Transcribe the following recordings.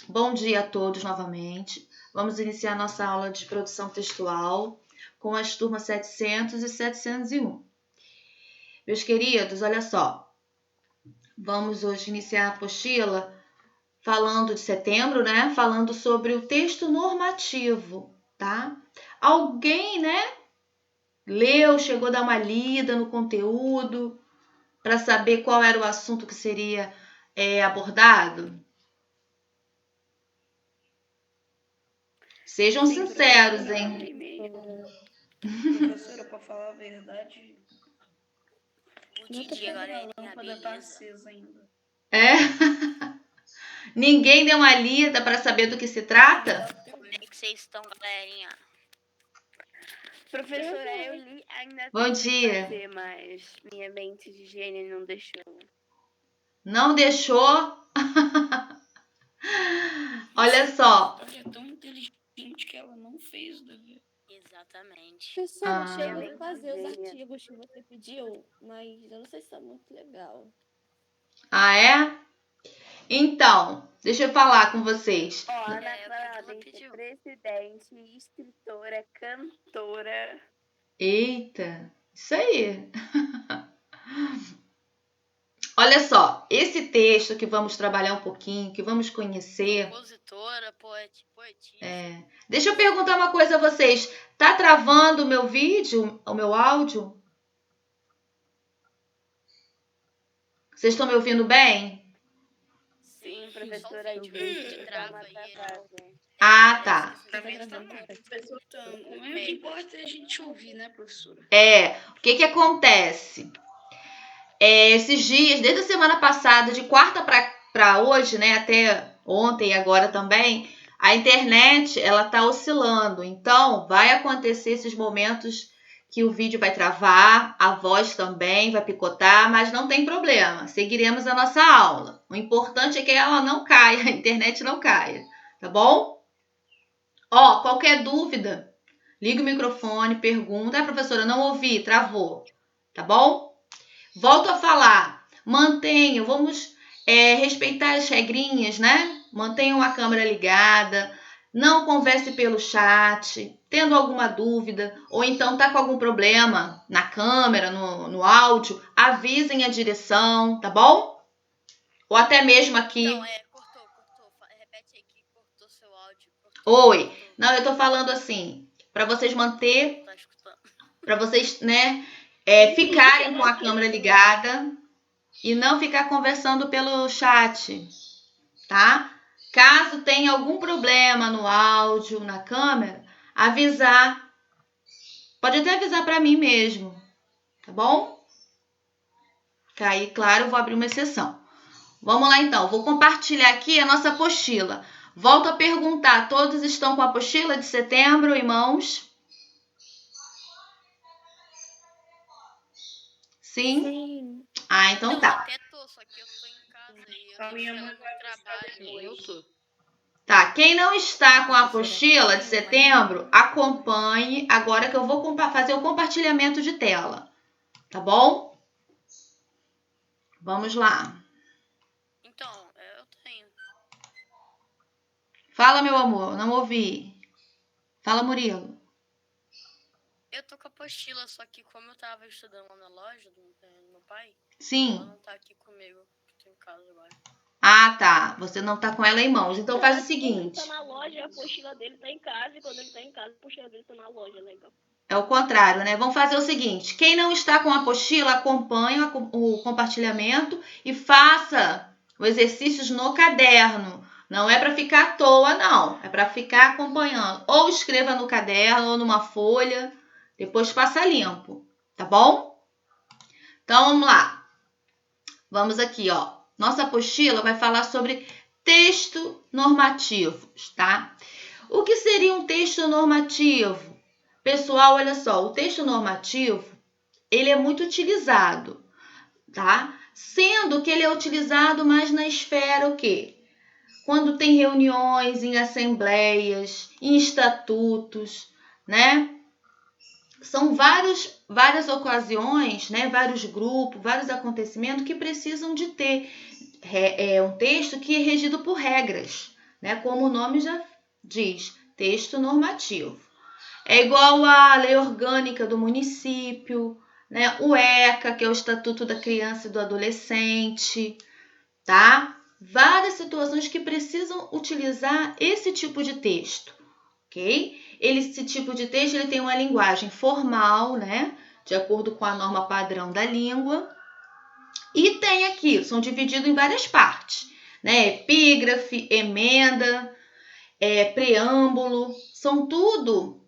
Bom dia a todos novamente. Vamos iniciar nossa aula de produção textual com as turmas 700 e 701. Meus queridos, olha só. Vamos hoje iniciar a apostila falando de setembro, né? Falando sobre o texto normativo, tá? Alguém, né? Leu, chegou a dar uma lida no conteúdo para saber qual era o assunto que seria abordado? Sejam sinceros, hein? Professora, para falar a verdade, O Didi agora a lâmpada tá acesa ainda. É? Ninguém deu uma lida para saber do que se trata? Como é que vocês estão, galerinha? Professora, eu li, ainda Bom tentei dia. fazer, mas minha mente de gênio não deixou. Não deixou? Olha só. Ela é tão inteligente que ela não fez o dever. Exatamente. Professora, eu cheguei cheguei a a fazer os fazer. artigos que você pediu, mas eu não sei se tá muito legal. Ah, é? Então, deixa eu falar com vocês. Ó, a Ana o que Clara ela tem que pediu? ser presidente, escritora, cantora. Eita, isso aí. Olha só, esse texto que vamos trabalhar um pouquinho, que vamos conhecer. Compositora, poetisa. Deixa eu perguntar uma coisa a vocês. Tá travando o meu vídeo, o meu áudio? Vocês estão me ouvindo bem? Sim, professora, Só o vídeo trava uma aí, travada. Ah, tá. Pra mim tá bom. Então, o que importa é a gente ouvir, né, professora? O que acontece? Esses dias, desde a semana passada, de quarta para hoje, né, até ontem e agora também, a internet ela tá oscilando. Então, vai acontecer esses momentos que o vídeo vai travar, a voz também vai picotar, mas não tem problema. Seguiremos a nossa aula. O importante é que ela não caia, a internet não caia, tá bom? Ó, qualquer dúvida, liga o microfone, pergunta. Professora, não ouvi, travou, tá bom? Volto a falar, vamos respeitar as regrinhas, né? Mantenham a câmera ligada, não converse pelo chat, tendo alguma dúvida, ou então tá com algum problema na câmera, no áudio, avisem a direção, tá bom? Ou até mesmo aqui. Então, cortou. Repete aí que cortou seu áudio. Oi. Não, eu tô falando assim, para vocês manter, Tá escutando. para vocês, né, ficarem com a câmera ligada e não ficar conversando pelo chat, tá? Caso tenha algum problema no áudio, na câmera, avisar. Pode até avisar para mim mesmo, tá bom? Aí, claro, eu vou abrir uma exceção. Vamos lá então, vou compartilhar aqui a nossa apostila. Volto a perguntar, todos estão com a apostila de setembro em mãos? Sim? Sim. Ah, então tá. Até tô, só que eu tô em casa e eu A tô minha chegando mãe no vai trabalho. Eu tô. Tá, quem não está com a apostila de setembro, acompanhe agora que eu vou fazer o compartilhamento de tela, tá bom? Vamos lá. Então, eu tenho. Fala, meu amor, não ouvi. Fala, Murilo. Eu tô com a apostila, só que como eu tava estudando lá na loja do meu pai, Sim. ela não tá aqui comigo, eu tô em casa agora. Ah, tá. Você não tá com ela em mãos. Então faz o seguinte. Quando ele tá na loja, a apostila dele tá em casa. E quando ele tá em casa, a apostila dele tá na loja, legal. É o contrário, né? Vamos fazer o seguinte. Quem não está com a apostila, acompanhe o compartilhamento e faça os exercícios no caderno. Não é para ficar à toa, não. É para ficar acompanhando. Ou escreva no caderno ou numa folha. Depois passa limpo. Tá bom? Então, vamos lá. Vamos aqui, ó. Nossa apostila vai falar sobre texto normativos, tá? O que seria um texto normativo? Pessoal, olha só, o texto normativo, ele é muito utilizado, tá? Sendo que ele é utilizado mais na esfera o quê? Quando tem reuniões, em assembleias, em estatutos, né? São várias ocasiões, né? Vários grupos, vários acontecimentos que precisam de ter um texto que é regido por regras, né? Como o nome já diz, texto normativo. É igual à lei orgânica do município, né? O ECA, que é o Estatuto da Criança e do Adolescente, tá? Várias situações que precisam utilizar esse tipo de texto, ok? Esse tipo de texto ele tem uma linguagem formal, né? De acordo com a norma padrão da língua. E tem aqui, são divididos em várias partes, né? Epígrafe, emenda, preâmbulo, são tudo,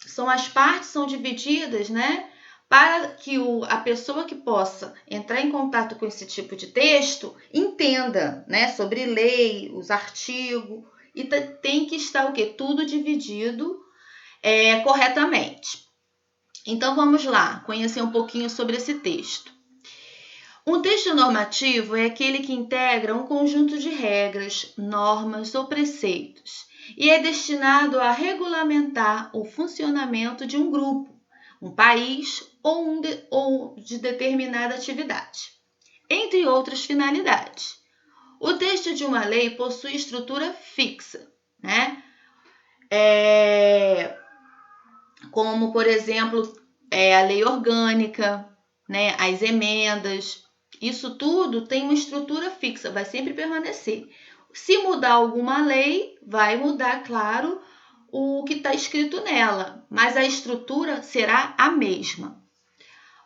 são as partes são divididas, né? Para que a pessoa que possa entrar em contato com esse tipo de texto entenda, né? Sobre lei, os artigos, e tem que estar o quê? Tudo dividido corretamente. Então, vamos lá, conhecer um pouquinho sobre esse texto. Um texto normativo é aquele que integra um conjunto de regras, normas ou preceitos e é destinado a regulamentar o funcionamento de um grupo, um país ou de determinada atividade, entre outras finalidades. O texto de uma lei possui estrutura fixa, né? Como, por exemplo, a lei orgânica, né? As emendas. Isso tudo tem uma estrutura fixa, vai sempre permanecer. Se mudar alguma lei, vai mudar, claro, o que está escrito nela, mas a estrutura será a mesma.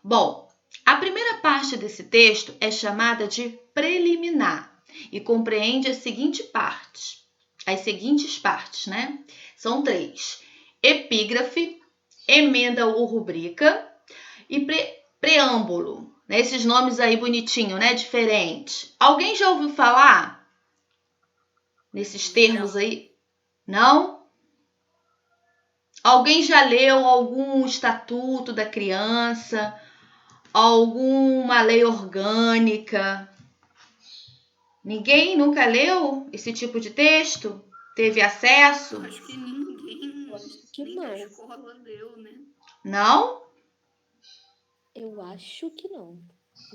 Bom, a primeira parte desse texto é chamada de preliminar e compreende as seguintes partes, né? São 3: epígrafe, emenda ou rubrica e preâmbulo. Esses nomes aí bonitinho, né? Diferente. Alguém já ouviu falar nesses termos aí? Não? Alguém já leu algum estatuto da criança? Alguma lei orgânica? Ninguém nunca leu esse tipo de texto? Teve acesso? Acho que ninguém, que nem não. na escola leu, né? Não? Eu acho que não.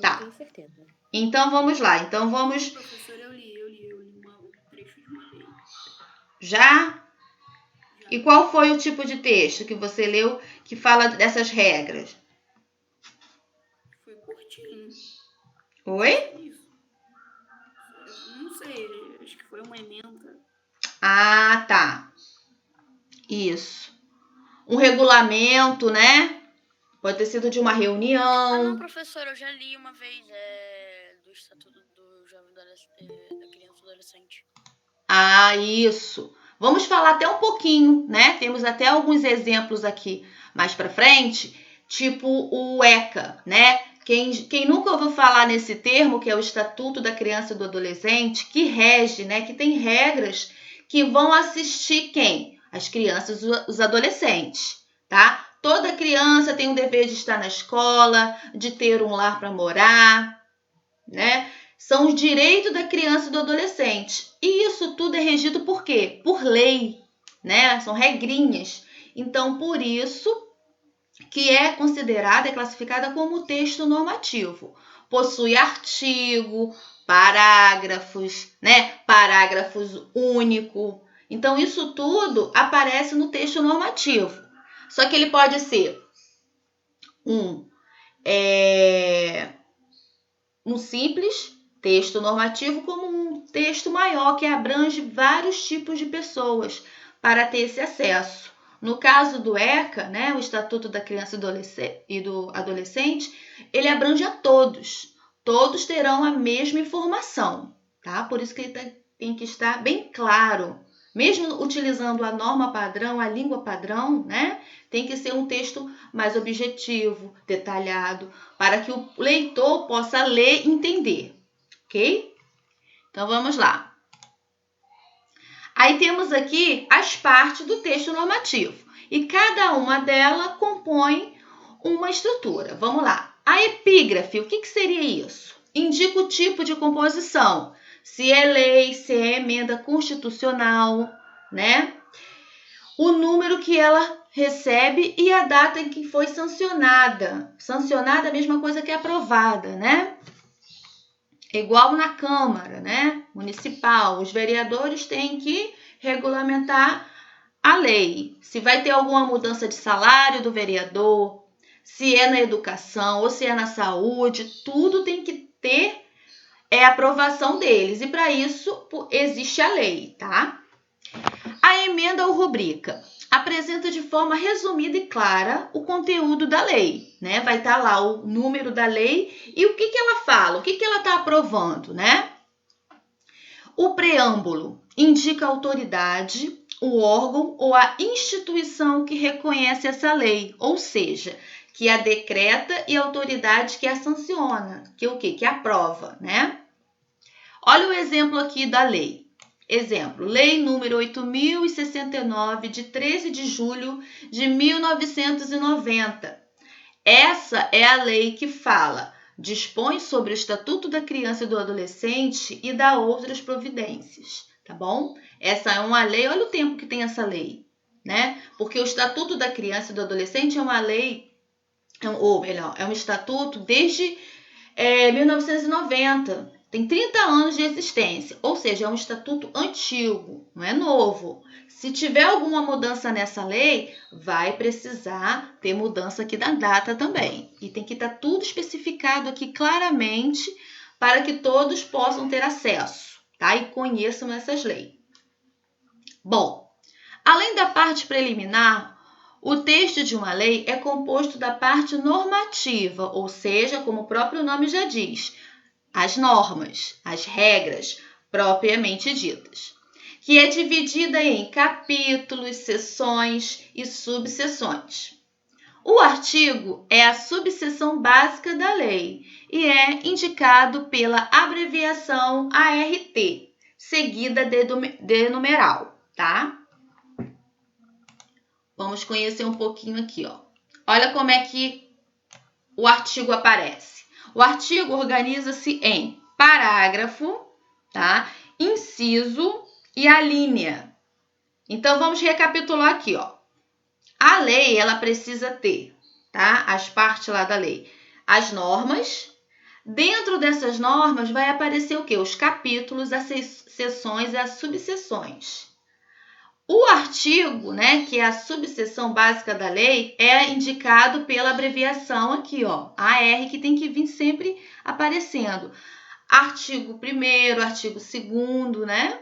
Tá. Não tenho certeza. Então vamos lá. Então vamos. Professor, eu li um trecho de uma lei. Já? E qual foi o tipo de texto que você leu que fala dessas regras? Foi curtinho. Oi? Isso. Não sei, acho que foi uma emenda. Ah, tá. Isso. Um regulamento, né? Pode ter sido de uma Ah, não, reunião. professor, eu já li uma vez do Estatuto do Jovem da Criança e Adolescente. Ah, isso. Vamos falar até um pouquinho, né? Temos até alguns exemplos aqui mais para frente, tipo o ECA, né? Quem nunca ouviu falar nesse termo, que é o Estatuto da Criança e do Adolescente, que rege, né? Que tem regras que vão assistir quem? As crianças e os adolescentes, tá? Toda criança tem o dever de estar na escola, de ter um lar para morar, né? São os direitos da criança e do adolescente. E isso tudo é regido por quê? Por lei, né? São regrinhas. Então, por isso que é considerada, é classificada como texto normativo. Possui artigo, parágrafos, né? Parágrafos único. Então, isso tudo aparece no texto normativo. Só que ele pode ser um simples texto normativo, como um texto maior que abrange vários tipos de pessoas para ter esse acesso. No caso do ECA, né, o Estatuto da Criança e do Adolescente, ele abrange a todos. Todos terão a mesma informação, tá? Por isso que ele tem que estar bem claro. Mesmo utilizando a norma padrão, a língua padrão, né? Tem que ser um texto mais objetivo, detalhado, para que o leitor possa ler e entender, ok? Então, vamos lá. Aí temos aqui as partes do texto normativo e cada uma delas compõe uma estrutura. Vamos lá. A epígrafe, o que seria isso? Indica o tipo de composição, se é lei, se é emenda constitucional, né? O número que ela recebe e a data em que foi sancionada. Sancionada é a mesma coisa que aprovada, né? Igual na Câmara, né? municipal. Os vereadores têm que regulamentar a lei. Se vai ter alguma mudança de salário do vereador, se é na educação ou se é na saúde, tudo tem que ter aprovação deles. E para isso existe a lei, tá? A emenda ou rubrica apresenta de forma resumida e clara o conteúdo da lei, né? Vai estar lá o número da lei e o que ela fala, o que ela está aprovando, né? O preâmbulo indica a autoridade, o órgão ou a instituição que reconhece essa lei, ou seja, que a decreta e a autoridade que a sanciona, que o quê? Que aprova, né? Olha o exemplo aqui da lei. Exemplo, Lei número 8.069, de 13 de julho de 1990. Essa é a lei que dispõe sobre o Estatuto da Criança e do Adolescente e dá outras providências, tá bom? Essa é uma lei, olha o tempo que tem essa lei, né? Porque o Estatuto da Criança e do Adolescente é uma lei, ou melhor, é um estatuto desde 1990. Tem 30 anos de existência, ou seja, é um estatuto antigo, não é novo. Se tiver alguma mudança nessa lei, vai precisar ter mudança aqui da data também. E tem que estar tudo especificado aqui claramente para que todos possam ter acesso, tá? E conheçam essas leis. Bom, além da parte preliminar, o texto de uma lei é composto da parte normativa, ou seja, como o próprio nome já diz, as normas, as regras propriamente ditas, que é dividida em capítulos, seções e subseções. O artigo é a subseção básica da lei e é indicado pela abreviação ART, seguida de numeral, tá? Vamos conhecer um pouquinho aqui, ó. Olha como é que o artigo aparece. O artigo organiza-se em parágrafo, tá? Inciso e alínea. Então, vamos recapitular aqui, ó. A lei, ela precisa ter, tá? As partes lá da lei. As normas. Dentro dessas normas vai aparecer o quê? Os capítulos, as seções e as subseções. O artigo, né, que é a subseção básica da lei, é indicado pela abreviação aqui, ó, AR, que tem que vir sempre aparecendo. Artigo 1º, artigo 2º, né?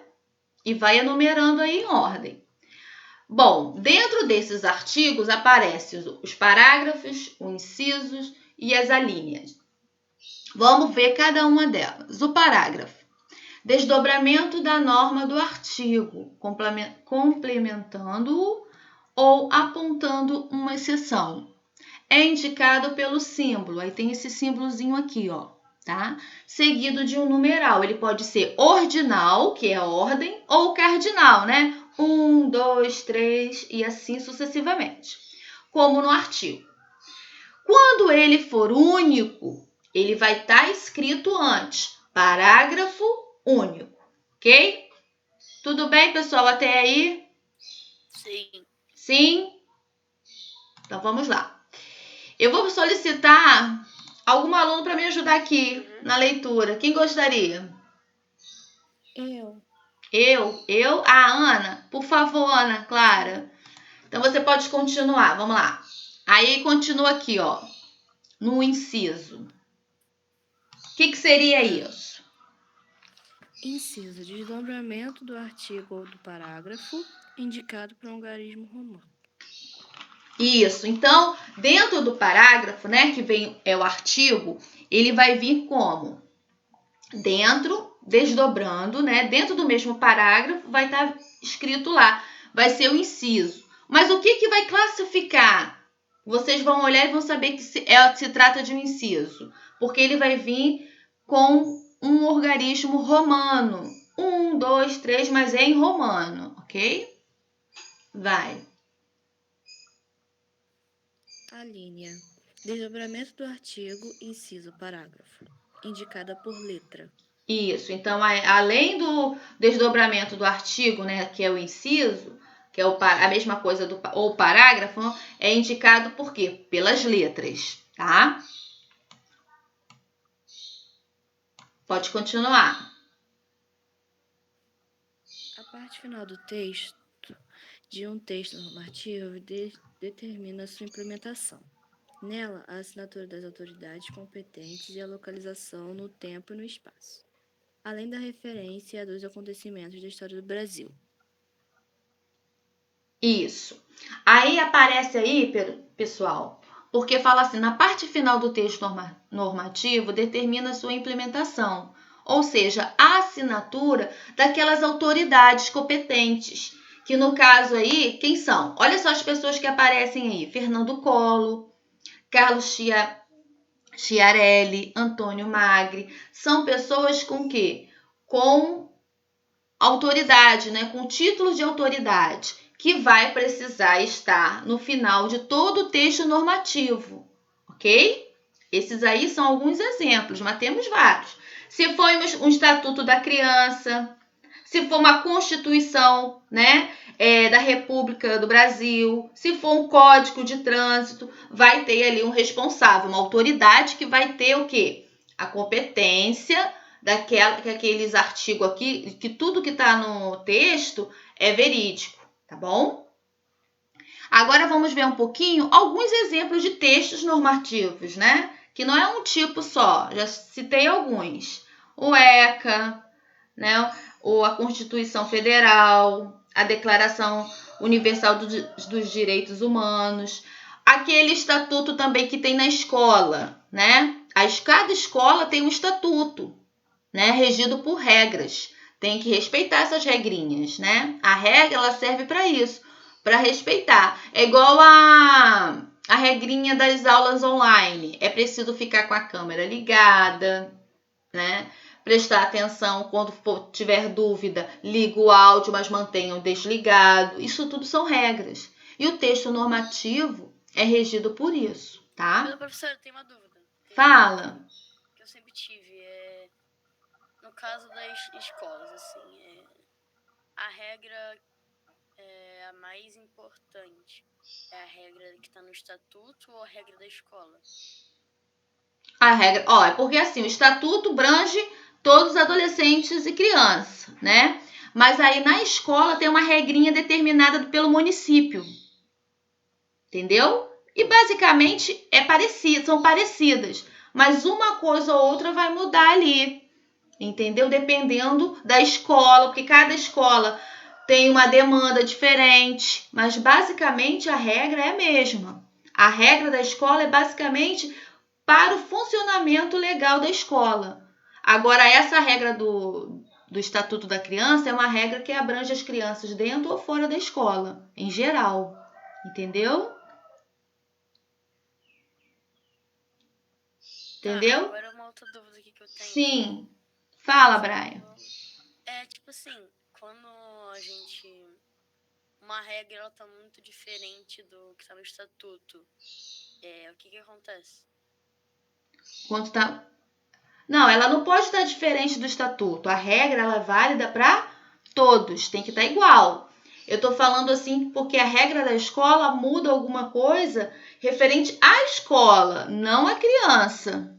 E vai enumerando aí em ordem. Bom, dentro desses artigos aparecem os parágrafos, os incisos e as alíneas. Vamos ver cada uma delas. O parágrafo. Desdobramento da norma do artigo, complementando-o ou apontando uma exceção. É indicado pelo símbolo, aí tem esse símbolozinho aqui, ó, tá? Seguido de um numeral. Ele pode ser ordinal, que é a ordem, ou cardinal, né? 1, 2, 3 e assim sucessivamente, como no artigo. Quando ele for único, ele vai estar escrito antes, parágrafo único, ok? Tudo bem, pessoal, até aí? Sim. Sim? Então, vamos lá. Eu vou solicitar algum aluno para me ajudar aqui na leitura. Quem gostaria? Eu. A Ana? Por favor, Ana Clara. Então, você pode continuar. Vamos lá. Aí, continua aqui, ó, no inciso. O que seria isso? Inciso, desdobramento do artigo ou do parágrafo indicado por um algarismo romano. Isso. Então, dentro do parágrafo, né, que vem o artigo, ele vai vir como? Desdobrando, né? Dentro do mesmo parágrafo vai estar escrito lá, vai ser o inciso. Mas o que vai classificar? Vocês vão olhar e vão saber que se trata de um inciso, porque ele vai vir com um algarismo romano. 1, 2, 3, mas é em romano, ok? Vai. A linha. Desdobramento do artigo, inciso, parágrafo. Indicada por letra. Isso. Então, além do desdobramento do artigo, né, que é o inciso, que é a mesma coisa ou parágrafo, é indicado por quê? Pelas letras, tá? Pode continuar. A parte final do texto de um texto normativo determina sua implementação. Nela, a assinatura das autoridades competentes e a localização no tempo e no espaço, além da referência dos acontecimentos da história do Brasil. Isso. Aí aparece aí, pessoal, porque fala assim, na parte final do texto normativo determina sua implementação, ou seja, a assinatura daquelas autoridades competentes, que no caso aí, quem são? Olha só as pessoas que aparecem aí, Fernando Collor, Carlos Chiarelli, Antônio Magri, são pessoas com quê? Com autoridade, né? Com título de autoridade, que vai precisar estar no final de todo o texto normativo, ok? Esses aí são alguns exemplos, mas temos vários. Se for um estatuto da criança, se for uma constituição, né, da República do Brasil, se for um código de trânsito, vai ter ali um responsável, uma autoridade que vai ter o quê? A competência daqueles artigos aqui, que tudo que está no texto é verídico, tá bom? Agora vamos ver um pouquinho alguns exemplos de textos normativos, né? Que não é um tipo só, já citei alguns. O ECA, né? Ou a Constituição Federal, a Declaração Universal dos Direitos Humanos, aquele estatuto também que tem na escola, né? Cada escola tem um estatuto, né? Regido por regras. Tem que respeitar essas regrinhas, né? A regra ela serve para isso, para respeitar. É igual a regrinha das aulas online. É preciso ficar com a câmera ligada, né? Prestar atenção quando tiver dúvida, liga o áudio, mas mantenham desligado. Isso tudo são regras. E o texto normativo é regido por isso, tá? Mas, professora, tem uma dúvida. Fala. Que eu sempre tive. No caso das escolas, assim, a regra a mais importante é a regra que está no estatuto ou a regra da escola? A regra, é porque assim, o estatuto abrange todos os adolescentes e crianças, né? Mas aí na escola tem uma regrinha determinada pelo município. Entendeu? E basicamente são parecidas, mas uma coisa ou outra vai mudar ali. Entendeu? Dependendo da escola, porque cada escola tem uma demanda diferente, mas basicamente a regra é a mesma. A regra da escola é basicamente para o funcionamento legal da escola. Agora, essa regra do Estatuto da Criança é uma regra que abrange as crianças dentro ou fora da escola, em geral. Entendeu? Entendeu? Tá, agora uma outra dúvida aqui que eu tenho. Sim. Fala, Brian. Tipo assim, quando uma regra ela tá muito diferente do que está no estatuto, o que acontece? Quanto tá... Não, ela não pode estar diferente do estatuto. A regra ela é válida para todos, tem que estar igual. Eu estou falando assim porque a regra da escola muda alguma coisa referente à escola, não à criança.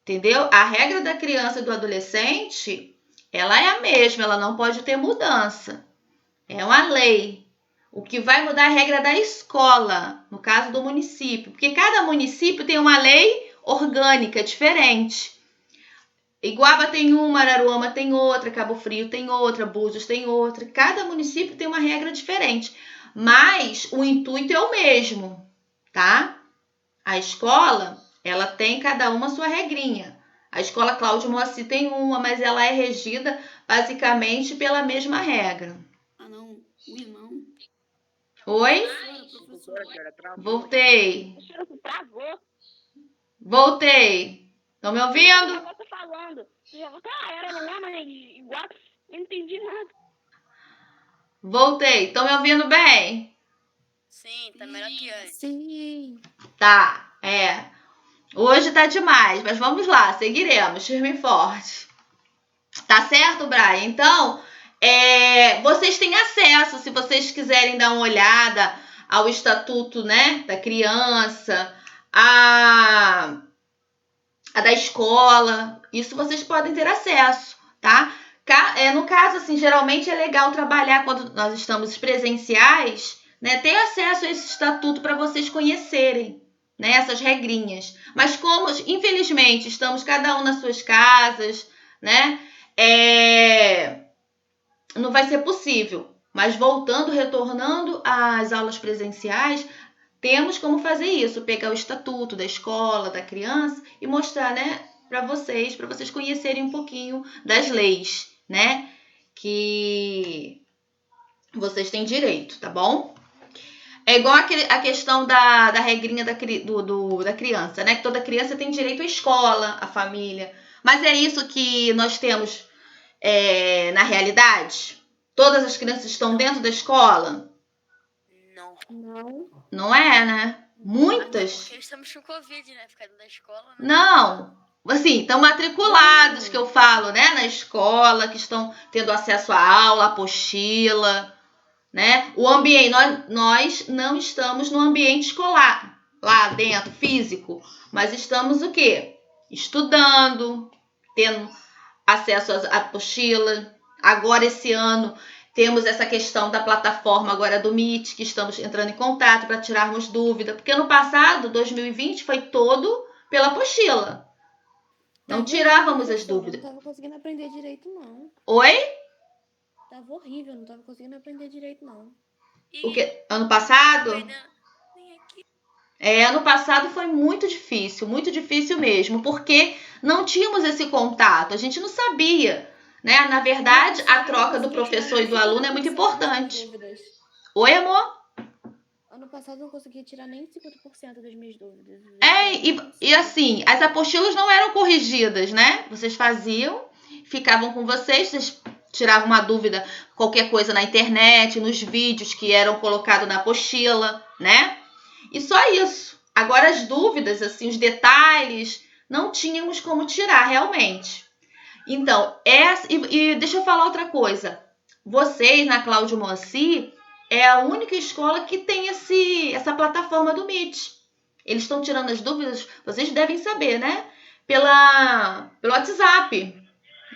Entendeu? A regra da criança e do adolescente, ela é a mesma, ela não pode ter mudança. É uma lei. O que vai mudar é a regra da escola, no caso do município, porque cada município tem uma lei orgânica diferente. Iguaba tem uma, Araruama tem outra, Cabo Frio tem outra, Búzios tem outra. Cada município tem uma regra diferente, mas o intuito é o mesmo, tá? A escola, ela tem cada uma sua regrinha. A escola Cláudio Moacir tem uma, mas ela é regida basicamente pela mesma regra. Ah, não. O irmão. Oi? Professora. Voltei. Travou. Voltei. Estão me ouvindo? Eu tô falando. Era não é, mas igual. Eu não entendi nada. Voltei. Estão me ouvindo bem? Sim, tá melhor que antes. Sim. Tá, Hoje tá demais, mas vamos lá, seguiremos, firme e forte. Tá certo, Brian? Então, vocês têm acesso, se vocês quiserem dar uma olhada ao estatuto, né, da criança, a da escola, isso vocês podem ter acesso, tá? No caso, assim, geralmente é legal trabalhar quando nós estamos presenciais, né? Ter acesso a esse estatuto para vocês conhecerem, né? Essas regrinhas. Mas como, infelizmente, estamos cada um nas suas casas, né? Não vai ser possível. Mas retornando às aulas presenciais, temos como fazer isso, pegar o estatuto da escola, da criança e mostrar, né, para vocês conhecerem um pouquinho das leis, né, que vocês têm direito, tá bom? É igual a questão da regrinha da criança, né, que toda criança tem direito à escola, à família. Mas é isso que nós temos na realidade? Todas as crianças estão dentro da escola? Não. Não é, né? Muitas. Até porque estamos com Covid, né? Ficando da escola, né? Não. Assim, estão matriculados, que eu falo, né? Na escola, que estão tendo acesso à aula, apostila, né? O ambiente, nós não estamos no ambiente escolar, lá dentro, físico, mas estamos o quê? Estudando, tendo acesso à apostila. Agora, esse ano, temos essa questão da plataforma agora do Meet, que estamos entrando em contato para tirarmos dúvida. Porque no passado, 2020, foi todo pela apostila. Não tirávamos as dúvidas. Não estava conseguindo aprender direito, não. Oi? Tava horrível, não estava conseguindo aprender direito, não. O que? Ano passado? Ano passado foi muito difícil mesmo, porque não tínhamos esse contato, a gente não sabia, né? Na verdade, a troca do professor e do aluno é muito importante. Oi, amor? Ano passado eu não conseguia tirar nem 50% das minhas dúvidas. E assim, as apostilas não eram corrigidas, né? Vocês faziam, ficavam com vocês tiravam uma dúvida, qualquer coisa na internet, nos vídeos que eram colocados na apostila, né? E só isso. Agora as dúvidas, assim, os detalhes, não tínhamos como tirar realmente. Então, e deixa eu falar outra coisa. Vocês, na Cláudio Moacir, é a única escola que tem essa plataforma do Meet. Eles estão tirando as dúvidas, vocês devem saber, né? Pelo WhatsApp,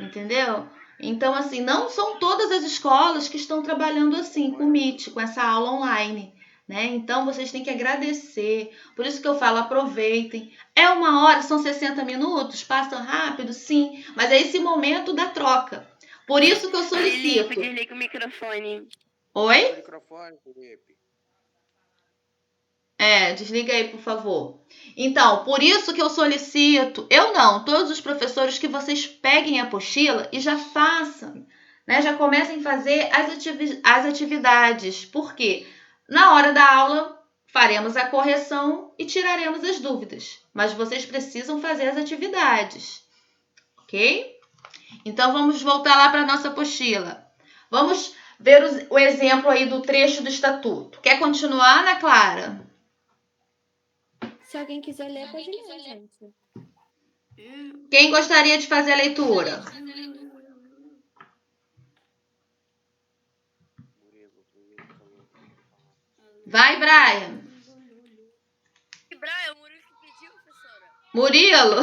entendeu? Então, assim, não são todas as escolas que estão trabalhando assim, com o Meet, com essa aula online, né? Então, vocês têm que agradecer. Por isso que eu falo, aproveitem. É 1 hora, são 60 minutos, passam rápido, sim, mas é esse momento da troca. Por isso que eu solicito. Desliga o microfone. Oi? O microfone, Felipe. Desliga aí, por favor. Então, por isso que eu solicito, todos os professores, que vocês peguem a apostila e já façam, né? Já comecem a fazer as atividades. Por quê? Na hora da aula, faremos a correção e tiraremos as dúvidas. Mas vocês precisam fazer as atividades, ok? Então, vamos voltar lá para a nossa apostila. Vamos ver o exemplo aí do trecho do estatuto. Quer continuar, Ana Clara? Se alguém quiser ler, pode ler, gente. Quem gostaria de fazer a leitura? Vai, Brian. Brian, o Murilo que pediu, professora. Murilo?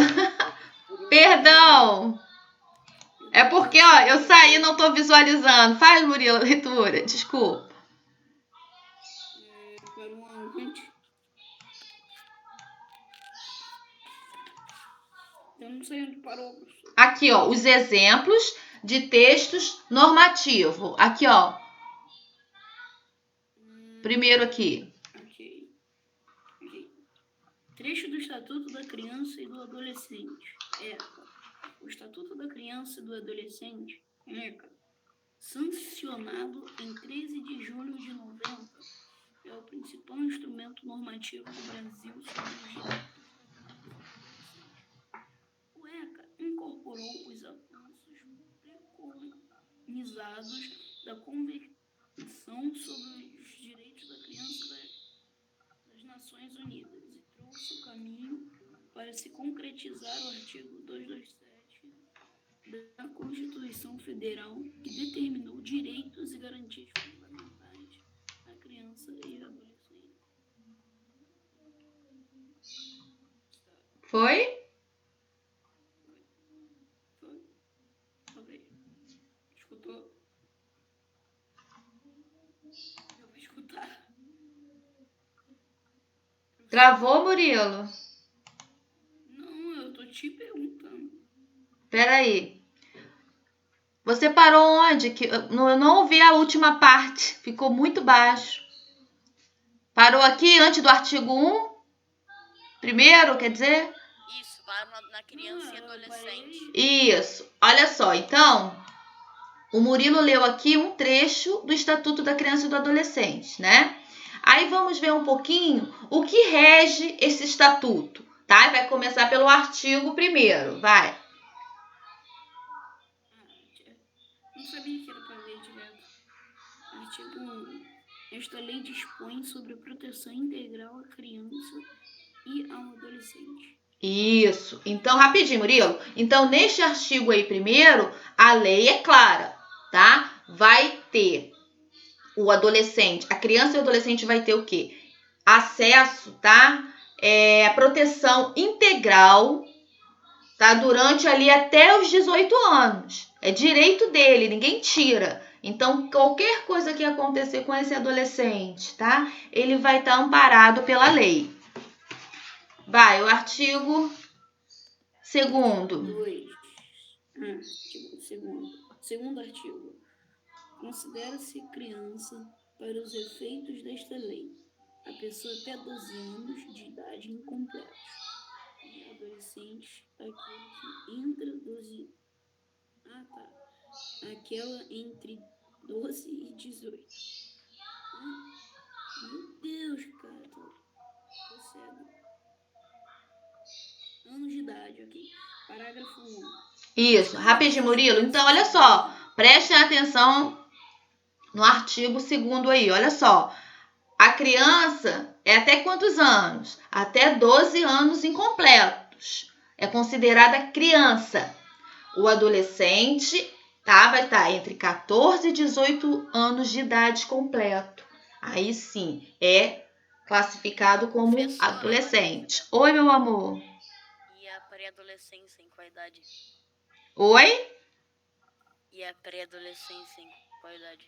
Perdão. É porque, eu saí e não estou visualizando. Faz, Murilo, a leitura. Desculpa. Eu não sei onde parou, professor. Aqui, os exemplos de textos normativos. Aqui, primeiro aqui. Ok. Trecho do Estatuto da Criança e do Adolescente. ECA. O Estatuto da Criança e do Adolescente, ECA, sancionado em 13 de julho de 90, é o principal instrumento normativo do Brasil sobre os direitos. O ECA incorporou os avanços preconizados da Convenção sobre os Direitos da Criança das Nações Unidas e trouxe o caminho para se concretizar o artigo 227 da Constituição Federal, que determinou direitos e garantias fundamentais à criança e adolescente. Foi? Ok. Travou, Murilo? Não, eu tô te perguntando. Peraí. Você parou onde? Que eu não ouvi a última parte. Ficou muito baixo. Parou aqui antes do artigo 1? Primeiro, quer dizer? Isso, para na criança e adolescente. Isso. Olha só, então, o Murilo leu aqui um trecho do Estatuto da Criança e do Adolescente, né? Aí vamos ver um pouquinho o que rege esse estatuto, tá? Vai começar pelo artigo 1º, vai. Não sabia que era para ler direto. Artigo 1. Esta lei dispõe sobre a proteção integral à criança e ao adolescente. Isso. Então, rapidinho, Murilo. Então, neste artigo aí primeiro, a lei é clara, tá? Vai ter o adolescente, a criança e o adolescente vai ter o quê? Acesso, tá? A proteção integral, tá? Durante ali até os 18 anos. É direito dele, ninguém tira. Então, qualquer coisa que acontecer com esse adolescente, tá? Ele vai estar amparado pela lei. Vai, o artigo 2º. 2. Segundo artigo. Considera-se criança para os efeitos desta lei a pessoa até 12 anos de idade incompletos e adolescente aquele que entre 12. Aquela entre 12 e 18. Meu Deus, cara, tô cego. Anos de idade, ok. Parágrafo 1. Isso, rapidinho, Murilo. Então, olha só, prestem atenção no artigo 2º aí, olha só. A criança é até quantos anos? Até 12 anos incompletos. É considerada criança. O adolescente, tá? Vai estar entre 14 e 18 anos de idade completo. Aí sim, é classificado como adolescente. Oi, meu amor. E a pré-adolescência em qual idade? Oi? E a pré-adolescência em qual idade?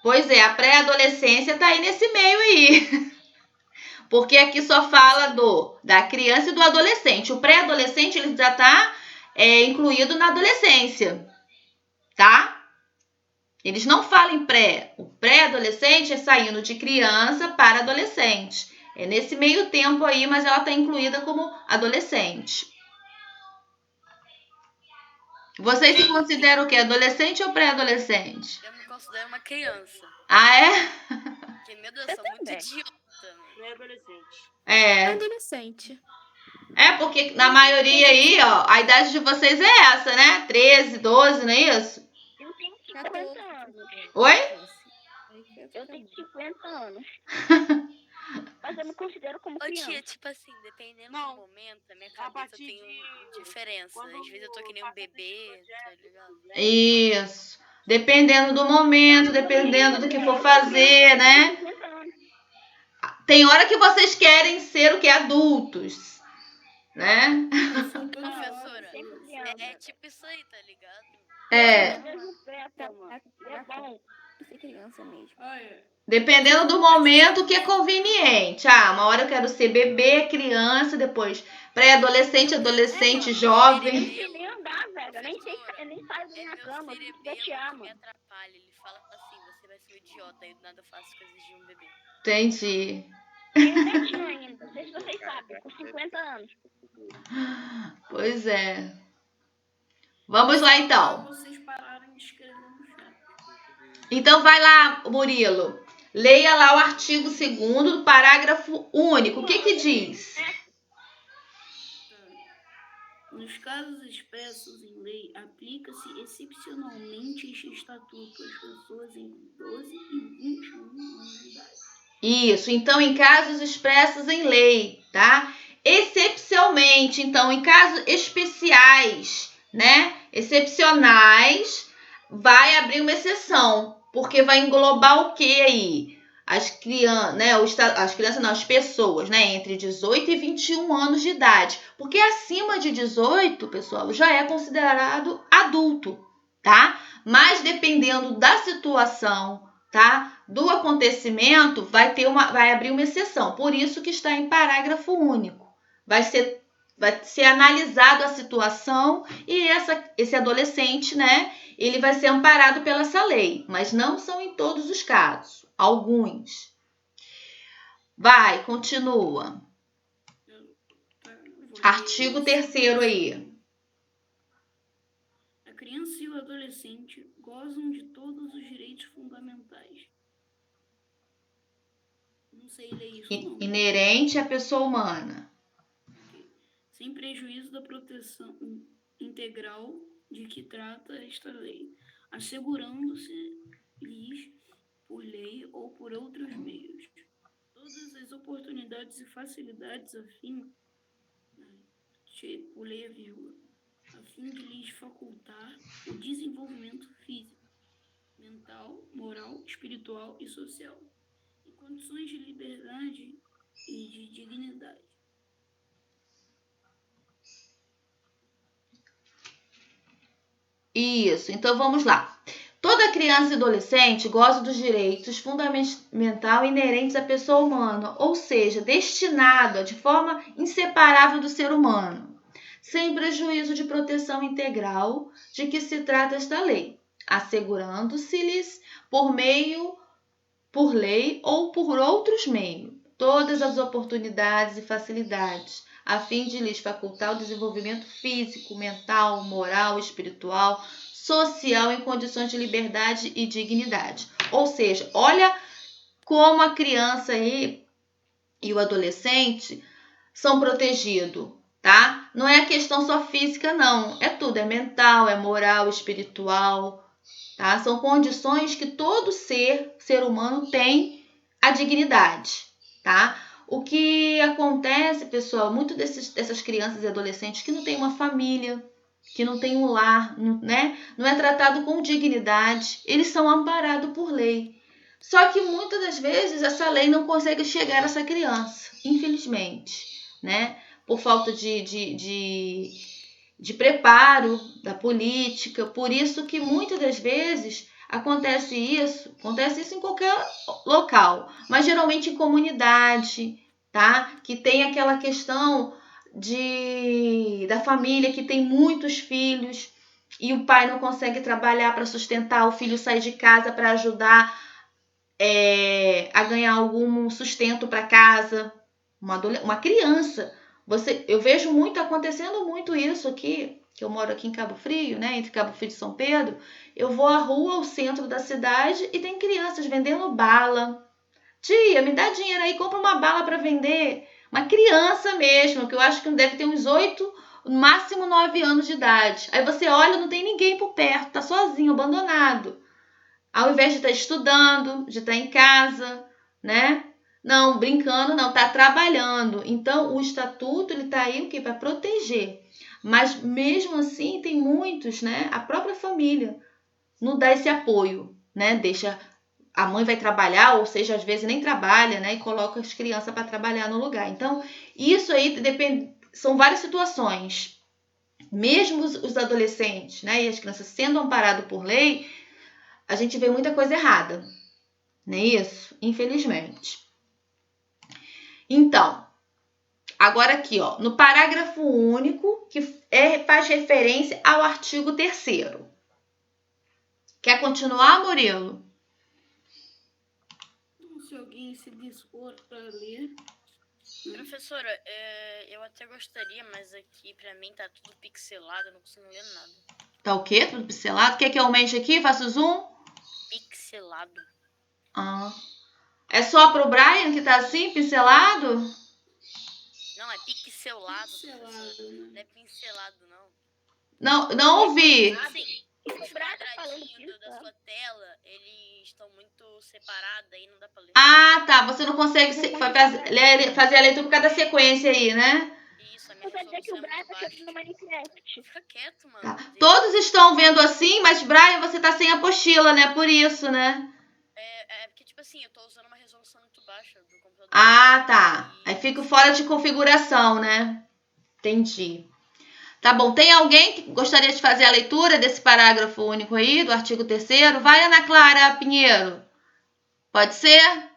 Pois é, a pré-adolescência tá aí nesse meio aí. Porque aqui só fala da criança e do adolescente. O pré-adolescente ele já tá incluído na adolescência, tá? Eles não falam em pré. O pré-adolescente é saindo de criança para adolescente. É nesse meio tempo aí, mas ela tá incluída como adolescente. Vocês se consideram o quê? Adolescente ou pré-adolescente? Eu me considero uma criança. Ah, é? Porque, meu Deus, eu sou muito idiota. Não é adolescente. Adolescente. Porque na maioria aí, ó, a idade de vocês é essa, né? 13, 12, não é isso? Eu tenho 50 anos. Oi? Eu tenho 50 anos. Mas eu me considero como Ô criança. tia, tipo assim, dependendo do momento, a minha cabeça tem uma diferença. Às vezes eu tô que nem um bebê, tá ligado? Isso. Dependendo do momento, dependendo do que for fazer, né? 50 anos. Tem hora que vocês querem ser o que? Adultos, né? Professora, Sempre criança. é tipo isso aí, tá ligado? É. É bom. Ser criança mesmo. Dependendo do momento que é conveniente. Uma hora eu quero ser bebê, criança, depois pré-adolescente, adolescente, jovem. Eu nem andar, velho. Eu nem saio da minha cama. Eu fico te amo. Me atrapalha. Ele fala assim, você vai ser um idiota, aí do nada eu faço coisas de um bebê. Entendi. Eu netinho ainda. Não sei se vocês sabem. Com 50 anos. Pois é. Vamos lá, então. Vocês pararem de escrever no chat. Então, vai lá, Murilo. Leia lá o artigo 2º do parágrafo único. O que diz? Nos casos expressos em lei, aplica-se excepcionalmente este estatuto às pessoas entre 12 e 21 anos de idade. Isso. Então, em casos expressos em lei, tá? Excepcionalmente. Então, em casos especiais, né? Excepcionais, vai abrir uma exceção. Porque vai englobar o que aí? As crianças, né? As crianças não, as pessoas, né? Entre 18 e 21 anos de idade. Porque acima de 18, pessoal, já é considerado adulto, tá? Mas dependendo da situação, tá? Do acontecimento vai abrir uma exceção. Por isso que está em parágrafo único. Vai ser analisado a situação e esse adolescente, né, ele vai ser amparado pela essa lei, mas não são em todos os casos, alguns. Vai, continua. Artigo 3º aí. A criança e o adolescente gozam de todos os direitos fundamentais. Não sei ler isso, não. Inerente à pessoa humana. Sem prejuízo da proteção integral de que trata esta lei, assegurando-se-lhes por lei ou por outros meios todas as oportunidades e facilidades a fim de lhes facultar o desenvolvimento físico, mental, moral, espiritual e social, em condições de liberdade e de dignidade. Isso, então vamos lá. Toda criança e adolescente goza dos direitos fundamentais inerentes à pessoa humana, ou seja, destinado de forma inseparável do ser humano, sem prejuízo de proteção integral de que se trata esta lei, assegurando-se-lhes por lei ou por outros meios, todas as oportunidades e facilidades, a fim de lhes facultar o desenvolvimento físico, mental, moral, espiritual, social em condições de liberdade e dignidade. Ou seja, olha como a criança e o adolescente são protegidos, tá? Não é questão só física, não. É tudo, é mental, é moral, espiritual, tá? São condições que todo ser humano tem a dignidade, tá? O que acontece, pessoal, muito dessas crianças e adolescentes que não têm uma família, que não tem um lar, né? Não é tratado com dignidade, eles são amparados por lei. Só que muitas das vezes essa lei não consegue chegar a essa criança, infelizmente, né? Por falta de preparo da política. Por isso que muitas das vezes acontece isso em qualquer local, mas geralmente em comunidade, tá? Que tem aquela questão da família que tem muitos filhos e o pai não consegue trabalhar para sustentar, o filho sai de casa para ajudar a ganhar algum sustento para casa. Uma criança. Eu vejo acontecendo muito isso aqui, que eu moro aqui em Cabo Frio, né, entre Cabo Frio e São Pedro. Eu vou à rua, ao centro da cidade, e tem crianças vendendo bala. Tia, me dá dinheiro aí, compra uma bala para vender. Uma criança mesmo, que eu acho que deve ter uns 8, no máximo 9 anos de idade. Aí você olha, não tem ninguém por perto, tá sozinho, abandonado. Ao invés de estar estudando, de estar em casa, né? Não, brincando, não, tá trabalhando. Então, o estatuto, ele tá aí o quê? Para proteger. Mas, mesmo assim, tem muitos, né? A própria família não dá esse apoio, né? Deixa... A mãe vai trabalhar, ou seja, às vezes nem trabalha, né? E coloca as crianças para trabalhar no lugar. Então, isso aí depende... São várias situações. Mesmo os adolescentes, né? E as crianças sendo amparados por lei, a gente vê muita coisa errada. Não é isso? Infelizmente. Então, agora aqui, ó, no parágrafo único, que faz referência ao artigo 3º. Quer continuar, Murilo? Se alguém se dispor para ler. Professora, eu até gostaria, mas aqui pra mim tá tudo pixelado, eu não consigo ler nada. Tá o quê? Tudo pixelado? Quer que eu aumente aqui? Faça o zoom? Pixelado. Ah. É só pro Brian que tá assim, pincelado? Não, é pixelado. Pixelado, não é pincelado, não. Não ouvi. Assim, os quadradinhos da sua tela, eles estão muito separados, aí não dá pra ler. Ah, tá. Você não consegue fazer a leitura por causa da sequência aí, né? Isso, a minha Quer dizer que o resolução é Brian muito tá baixa. fazendo Minecraft. Fica quieto, mano. Tá. Todos estão vendo assim, mas, Brian, você tá sem apostila, né? Por isso, né? Porque, tipo assim, eu tô usando uma resolução muito baixa do computador. Ah, tá. Aí fica fora de configuração, né? Entendi. Tá bom. Tem alguém que gostaria de fazer a leitura desse parágrafo único aí, do artigo 3º? Vai, Ana Clara Pinheiro. Pode ser?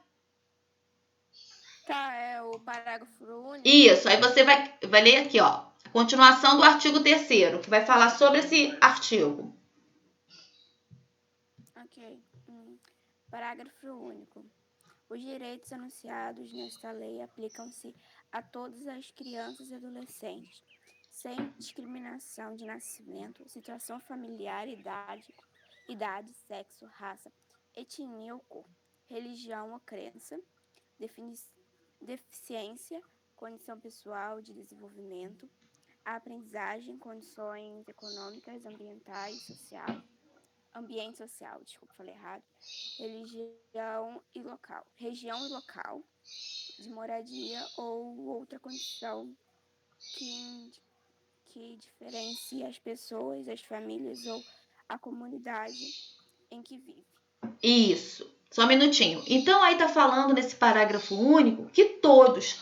Tá, é o parágrafo único. Isso, aí você vai ler aqui, ó. A continuação do artigo 3º, que vai falar sobre esse artigo. Ok. Parágrafo único. Os direitos anunciados nesta lei aplicam-se a todas as crianças e adolescentes, sem discriminação de nascimento, situação familiar, idade, sexo, raça, etnia ou cor, religião ou crença, deficiência, condição pessoal de desenvolvimento, aprendizagem, condições econômicas, ambiente social, desculpa, falei errado, região e local de moradia ou outra condição que diferencie as pessoas, as famílias ou a comunidade em que vive. Isso, só um minutinho. Então aí tá falando nesse parágrafo único que todos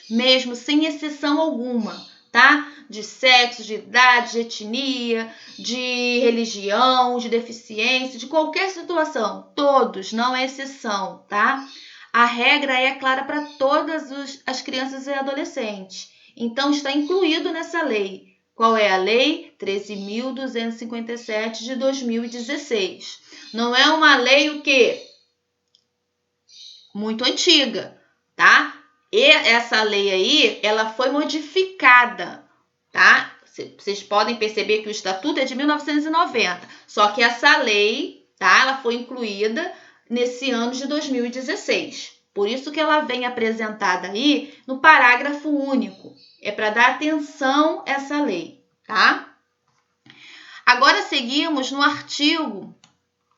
mesmo, sem exceção alguma, tá? De sexo, de idade, de etnia, de religião, de deficiência, de qualquer situação, todos, não é exceção, tá? A regra é clara para todas as crianças e adolescentes. Então está incluído nessa lei. Qual é a lei? 13.257 de 2016. Não é uma lei o quê? Muito antiga, tá? E essa lei aí, ela foi modificada, tá? Vocês podem perceber que o estatuto é de 1990, só que essa lei, tá? Ela foi incluída nesse ano de 2016. Por isso que ela vem apresentada aí no parágrafo único. É para dar atenção a essa lei, tá? Agora seguimos no artigo.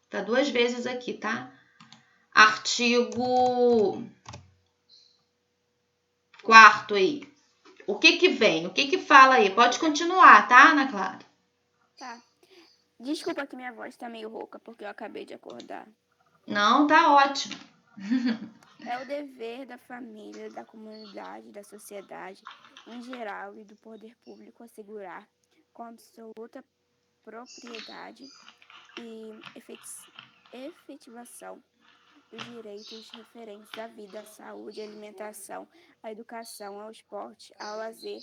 Tá 2 vezes aqui, tá? Artigo 4º aí. O que vem? O que fala aí? Pode continuar, tá, Ana Clara? Tá. Desculpa que minha voz tá meio rouca, porque eu acabei de acordar. Não, tá ótimo. É o dever da família, da comunidade, da sociedade em geral e do poder público assegurar com absoluta propriedade e efetivação dos direitos referentes à vida, à saúde, à alimentação, à educação, ao esporte, ao lazer,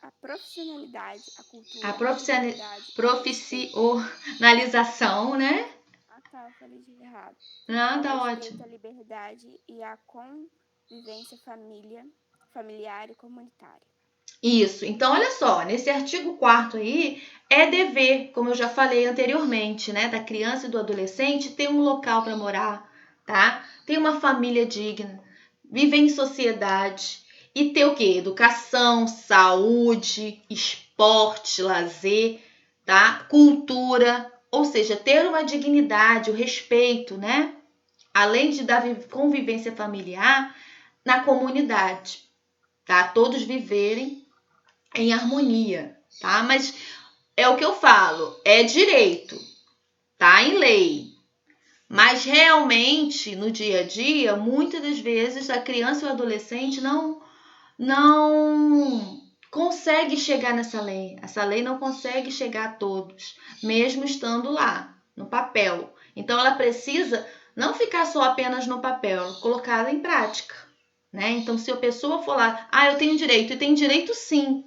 à profissionalidade, à cultura, A à liberdade, profissionalização, né? tá, eu falei de errado. Não, Ao tá respeito ótimo. à liberdade e à convivência familiar e comunitária. Isso. Então, olha só, nesse artigo 4º aí, é dever, como eu já falei anteriormente, né, da criança e do adolescente ter um local para morar, tá? Ter uma família digna, viver em sociedade e ter o quê? Educação, saúde, esporte, lazer, tá? Cultura, ou seja, ter uma dignidade, o respeito, né? Além de dar convivência familiar na comunidade, tá? Todos viverem em harmonia, tá? Mas é o que eu falo, é direito, tá? Em lei. Mas realmente, no dia a dia, muitas das vezes a criança e o adolescente não consegue chegar nessa lei. Essa lei não consegue chegar a todos, mesmo estando lá, no papel. Então, ela precisa não ficar só apenas no papel, colocá-la em prática, né? Então, se a pessoa for lá, eu tenho direito, e tem direito sim.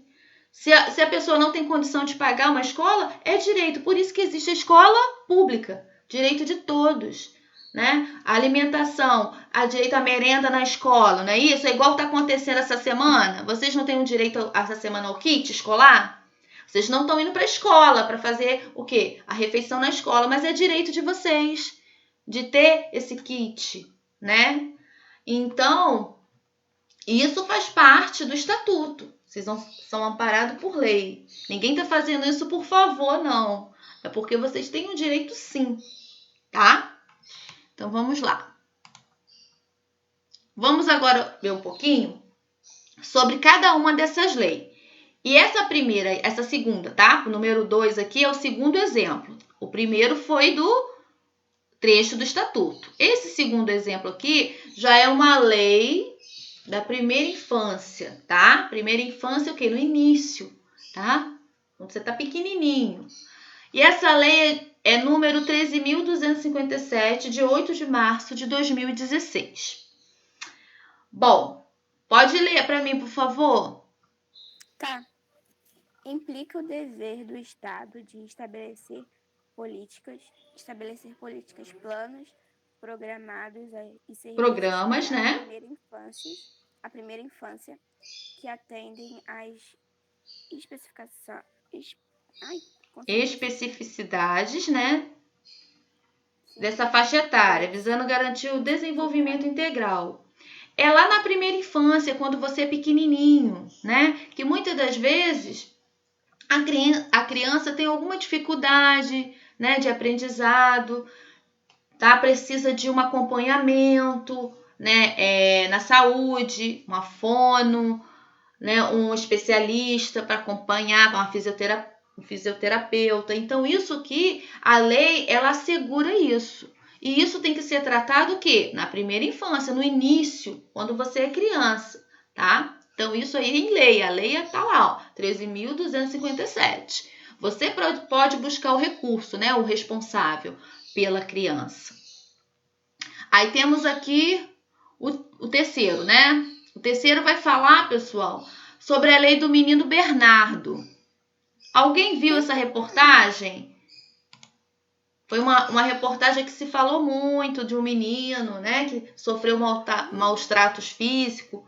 Se a pessoa não tem condição de pagar uma escola, é direito. Por isso que existe a escola pública. Direito de todos, né? A alimentação, a direito à merenda na escola, não é isso? É igual está acontecendo essa semana. Vocês não têm um direito essa semana ao kit escolar? Vocês não estão indo para a escola para fazer o quê? A refeição na escola, mas é direito de vocês de ter esse kit, né? Então, isso faz parte do estatuto. Vocês são amparados por lei. Ninguém está fazendo isso por favor, não. É porque vocês têm o direito sim, tá? Então, vamos lá. Vamos agora ver um pouquinho sobre cada uma dessas leis. E essa segunda, tá? O número 2 aqui é o segundo exemplo. O primeiro foi do trecho do estatuto. Esse segundo exemplo aqui já é uma lei da primeira infância, tá? Primeira infância o quê? No início, tá? Quando você tá pequenininho. E essa lei é número 13.257, de 8 de março de 2016. Bom, pode ler para mim, por favor? Tá. Implica o dever do Estado de estabelecer políticas planos programados e serviços Programas, para né? a primeira infância que atendem às Especificidades, né? Sim. Dessa faixa etária, visando garantir o desenvolvimento integral. É lá na primeira infância, quando você é pequenininho, né? Que muitas das vezes a criança tem alguma dificuldade, né, de aprendizado, tá? Precisa de um acompanhamento, né, na saúde, uma fono, né, um especialista para acompanhar, um fisioterapeuta. Então, isso aqui, a lei, ela assegura isso. E isso tem que ser tratado o quê? Na primeira infância, no início, quando você é criança, tá? Então, isso aí em lei. A lei está lá, ó, 13.257. Você pode buscar o recurso, né, o responsável pela criança. Aí temos aqui o terceiro, né? O terceiro vai falar, pessoal, sobre a lei do menino Bernardo. Alguém viu essa reportagem? Foi uma reportagem que se falou muito de um menino, né, que sofreu maus tratos físicos,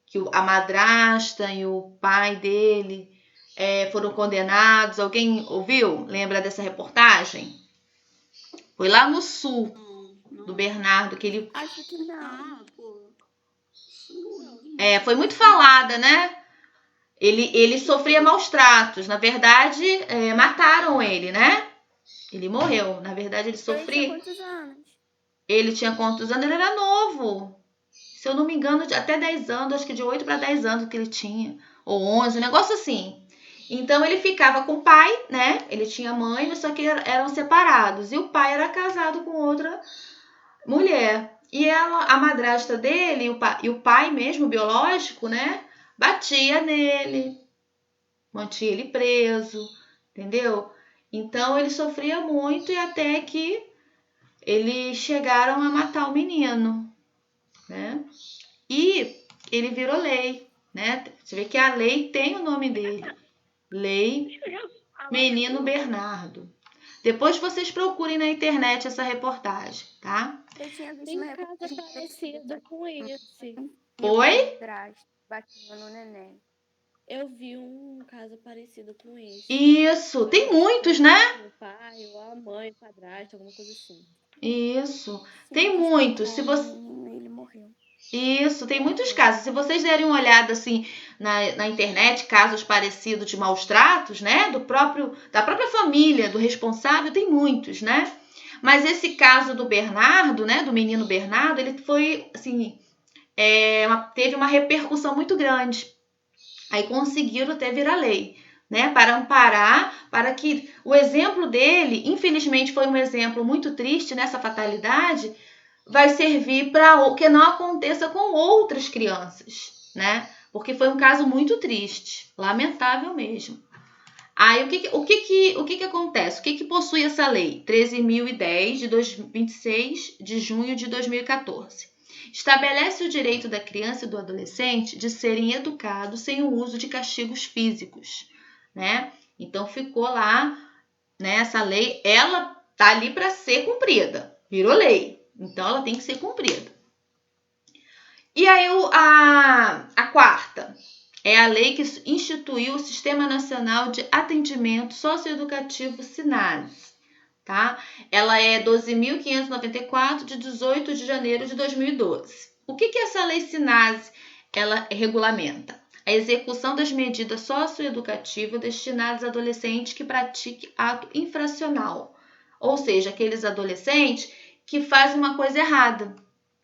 que a madrasta e o pai dele foram condenados. Alguém ouviu? Lembra dessa reportagem? Foi lá no sul do Bernardo que ele... Acho que não. Ah, pô. Foi muito falada, né? Ele sofria maus tratos. Na verdade, mataram ele, né? Ele morreu. Na verdade, ele sofria... Ele tinha quantos anos? Ele tinha quantos anos? Ele era novo. Se eu não me engano, até 10 anos. Acho que de 8 para 10 anos que ele tinha. Ou 11, um negócio assim. Então, ele ficava com o pai, né? Ele tinha mãe, mas só que eram separados. E o pai era casado com outra mulher. E a madrasta dele e o pai mesmo, biológico, né? Batia nele. Mantinha ele preso. Entendeu? Então, ele sofria muito e até que eles chegaram a matar o menino, né? E ele virou lei, né? Você vê que a lei tem o nome dele. Lei Menino Bernardo. Depois vocês procurem na internet essa reportagem, tá? Eu tinha visto Tem uma um caso reportagem parecido com esse. Oi? Batendo no neném. Eu vi um caso parecido com esse. Isso. Só Tem que, muitos, tipo, né? o pai, ou a mãe, o padrasto, alguma coisa assim. Isso. Sim, Tem que muitos. Se espancou você... o menino e ele morreu. Isso, tem muitos casos. Se vocês derem uma olhada assim na internet, casos parecidos de maus tratos, né? Da própria família, do responsável, tem muitos, né? Mas esse caso do Bernardo, né? Do menino Bernardo, ele foi assim, teve uma repercussão muito grande. Aí conseguiram até virar lei, né? Para amparar, para que o exemplo dele, infelizmente foi um exemplo muito triste nessa fatalidade, vai servir para que não aconteça com outras crianças, né? Porque foi um caso muito triste, lamentável mesmo. Aí o que acontece? O que possui essa lei? 13.010 de 26 de junho de 2014. Estabelece o direito da criança e do adolescente de serem educados sem o uso de castigos físicos, né? Então ficou lá, né, essa lei, ela tá ali para ser cumprida. Virou lei. Então, ela tem que ser cumprida. E aí, a quarta é a lei que instituiu o Sistema Nacional de Atendimento Socioeducativo SINASE. Tá? Ela é 12.594, de 18 de janeiro de 2012. O que essa lei SINASE ela regulamenta? A execução das medidas socioeducativas destinadas a adolescentes que pratiquem ato infracional. Ou seja, aqueles adolescentes que fazem uma coisa errada,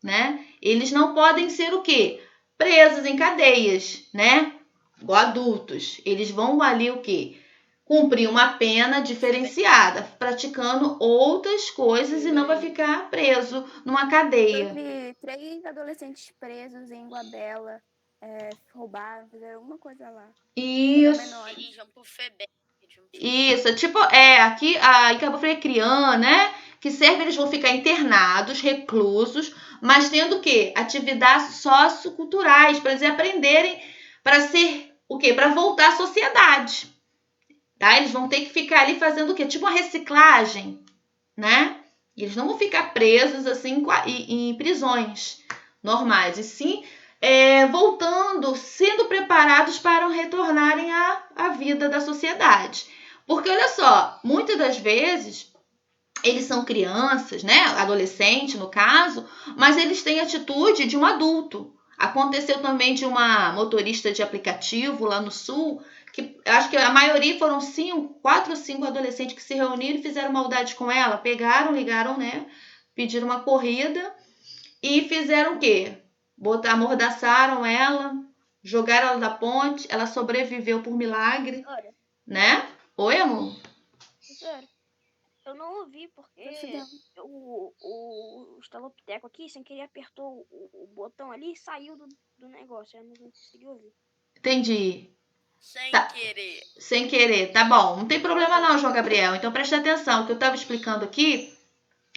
né? Eles não podem ser o quê? Presos em cadeias, né? Igual adultos. Eles vão ali o quê? Cumprir uma pena diferenciada, praticando outras coisas e não vai ficar preso numa cadeia. Eu vi 3 adolescentes presos em Guabela, roubaram, fizeram alguma coisa lá. Isso. Eles vão pro FEBEM. Isso, tipo, aqui em Cabo Frio é CRIAN, né? Que serve, eles vão ficar internados, reclusos, mas tendo o quê? Atividades socioculturais, para eles aprenderem para ser o quê? Para voltar à sociedade. Tá? Eles vão ter que ficar ali fazendo o quê? Tipo uma reciclagem, né? E eles não vão ficar presos assim em prisões normais, e sim voltando, sendo preparados para retornarem à vida da sociedade. Porque, olha só, muitas das vezes eles são crianças, né? Adolescente, no caso, mas eles têm atitude de um adulto. Aconteceu também de uma motorista de aplicativo lá no sul, que acho que a maioria foram 4 ou 5 adolescentes que se reuniram e fizeram maldade com ela. Pegaram, ligaram, né? Pediram uma corrida e fizeram o quê? Amordaçaram ela, jogaram ela da ponte, ela sobreviveu por milagre, né? Oi, amor? Sério. Eu não ouvi porque o estalopiteco aqui, sem querer, apertou o botão ali e saiu do negócio. Eu não consegui ouvir. Entendi. Sem Tá. querer. Sem querer, tá bom. Não tem problema não, João Gabriel. Então preste atenção, o que eu estava explicando aqui,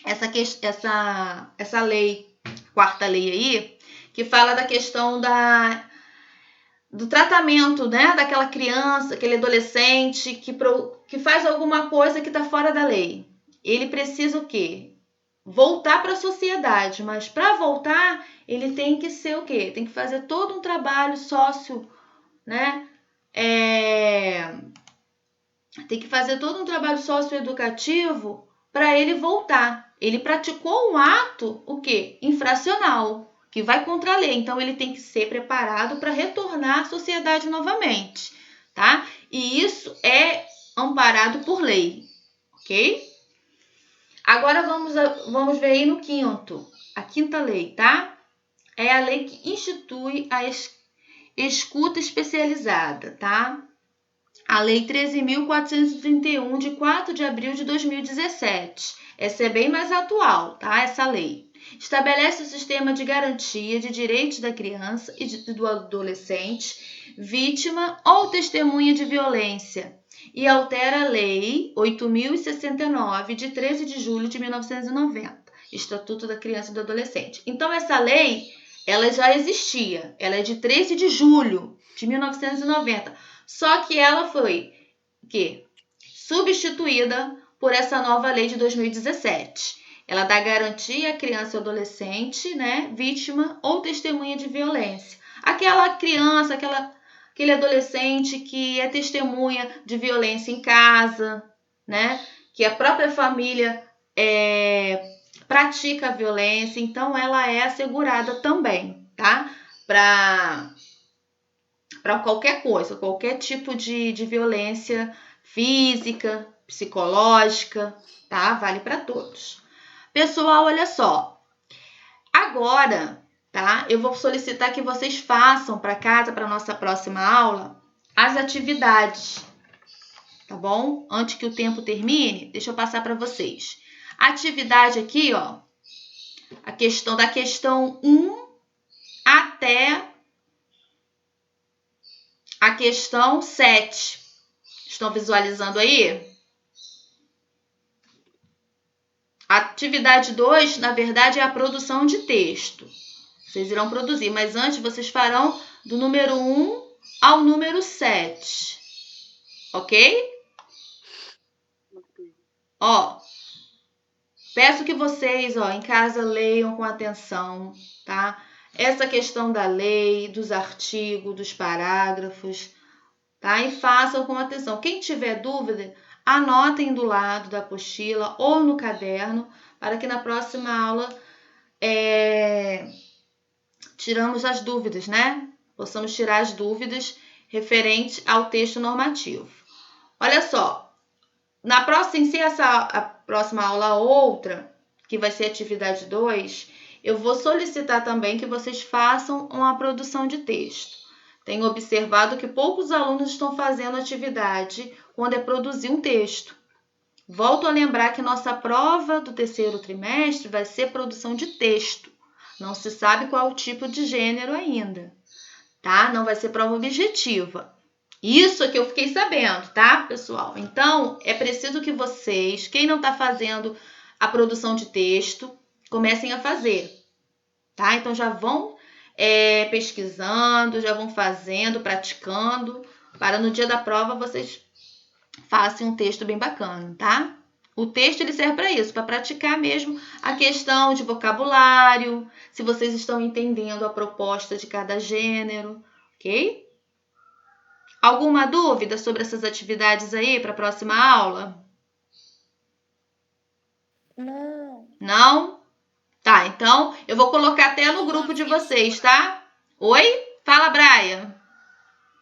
essa lei, quarta lei aí, que fala da questão do tratamento, né, daquela criança, aquele adolescente que faz alguma coisa que está fora da lei. Ele precisa o quê? Voltar para a sociedade, mas para voltar, ele tem que ser o quê? Tem que fazer todo um trabalho sócio, né? Tem que fazer todo um trabalho socioeducativo para ele voltar. Ele praticou um ato, o quê? Infracional, que vai contra a lei. Então, ele tem que ser preparado para retornar à sociedade novamente, tá? E isso é amparado por lei, ok? Agora, vamos ver aí no quinto. A quinta lei, tá? É a lei que institui a escuta especializada, tá? A Lei 13.431, de 4 de abril de 2017. Essa é bem mais atual, tá? Essa lei. Estabelece o sistema de garantia de direitos da criança e do adolescente, vítima ou testemunha de violência, e altera a Lei 8.069, de 13 de julho de 1990, Estatuto da Criança e do Adolescente. Então, essa lei, ela já existia. Ela é de 13 de julho de 1990. Só que ela foi substituída por essa nova lei de 2017. Ela dá garantia à criança e adolescente, né, vítima ou testemunha de violência. Aquela criança, aquele adolescente que é testemunha de violência em casa, né, que a própria família pratica a violência, então ela é assegurada também, tá? Para qualquer coisa, qualquer tipo de violência física, psicológica, tá? Vale para todos. Pessoal, olha só. Agora, tá? Eu vou solicitar que vocês façam para casa, para nossa próxima aula, as atividades, tá bom? Antes que o tempo termine, deixa eu passar para vocês. A atividade aqui, ó, da questão 1 até a questão 7. Estão visualizando aí? A atividade 2, na verdade, é a produção de texto. Vocês irão produzir, mas antes vocês farão do número 1 ao número 7. Ok? Ó, peço que vocês, em casa, leiam com atenção, tá? Essa questão da lei, dos artigos, dos parágrafos, tá? E façam com atenção. Quem tiver dúvida, anotem do lado da apostila ou no caderno, para que na próxima aula tiramos as dúvidas, né? Possamos tirar as dúvidas referente ao texto normativo. Olha só, sem ser a próxima aula outra, que vai ser a atividade 2, eu vou solicitar também que vocês façam uma produção de texto. Tenho observado que poucos alunos estão fazendo atividade quando é produzir um texto. Volto a lembrar que nossa prova do terceiro trimestre vai ser produção de texto. Não se sabe qual é o tipo de gênero ainda, tá? Não vai ser prova objetiva. Isso é que eu fiquei sabendo, tá, pessoal? Então, é preciso que vocês, quem não está fazendo a produção de texto, comecem a fazer, tá? Então, já vão pesquisando, já vão fazendo, praticando, para no dia da prova vocês façam um texto bem bacana, tá? O texto ele serve para isso, para praticar mesmo a questão de vocabulário, se vocês estão entendendo a proposta de cada gênero, ok? Alguma dúvida sobre essas atividades aí para a próxima aula? Não. Não? Tá, então eu vou colocar até no grupo de vocês, tá? Oi? Fala, Brian.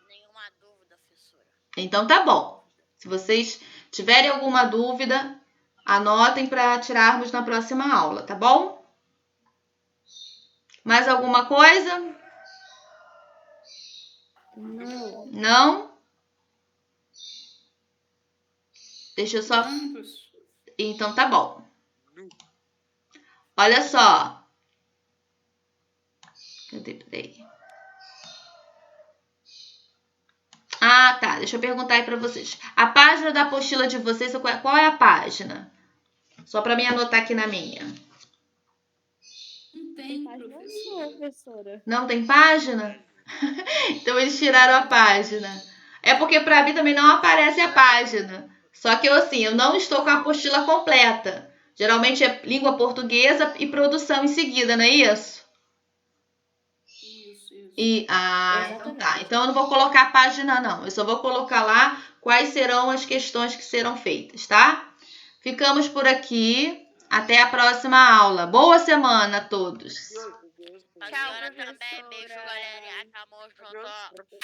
Nenhuma dúvida, professora. Então tá bom. Se vocês tiverem alguma dúvida, anotem para tirarmos na próxima aula, tá bom? Mais alguma coisa? Não. Não? Deixa eu só. Não, professor. Então tá bom. Olha só. Cadê? Peraí. Ah, tá. Deixa eu perguntar aí pra vocês. A página da apostila de vocês, qual é a página? Só pra mim anotar aqui na minha. Não tem, Página professor. sua, professora. Não tem página? Então eles tiraram a página. É porque pra mim também não aparece a página. Só que eu não estou com a apostila completa. Geralmente é língua portuguesa e produção em seguida, não é isso? Isso. Então tá. Então eu não vou colocar a página, não. Eu só vou colocar lá quais serão as questões que serão feitas, tá? Ficamos por aqui. Até a próxima aula. Boa semana a todos. A senhora também. Beijo, galera. Acabou junto.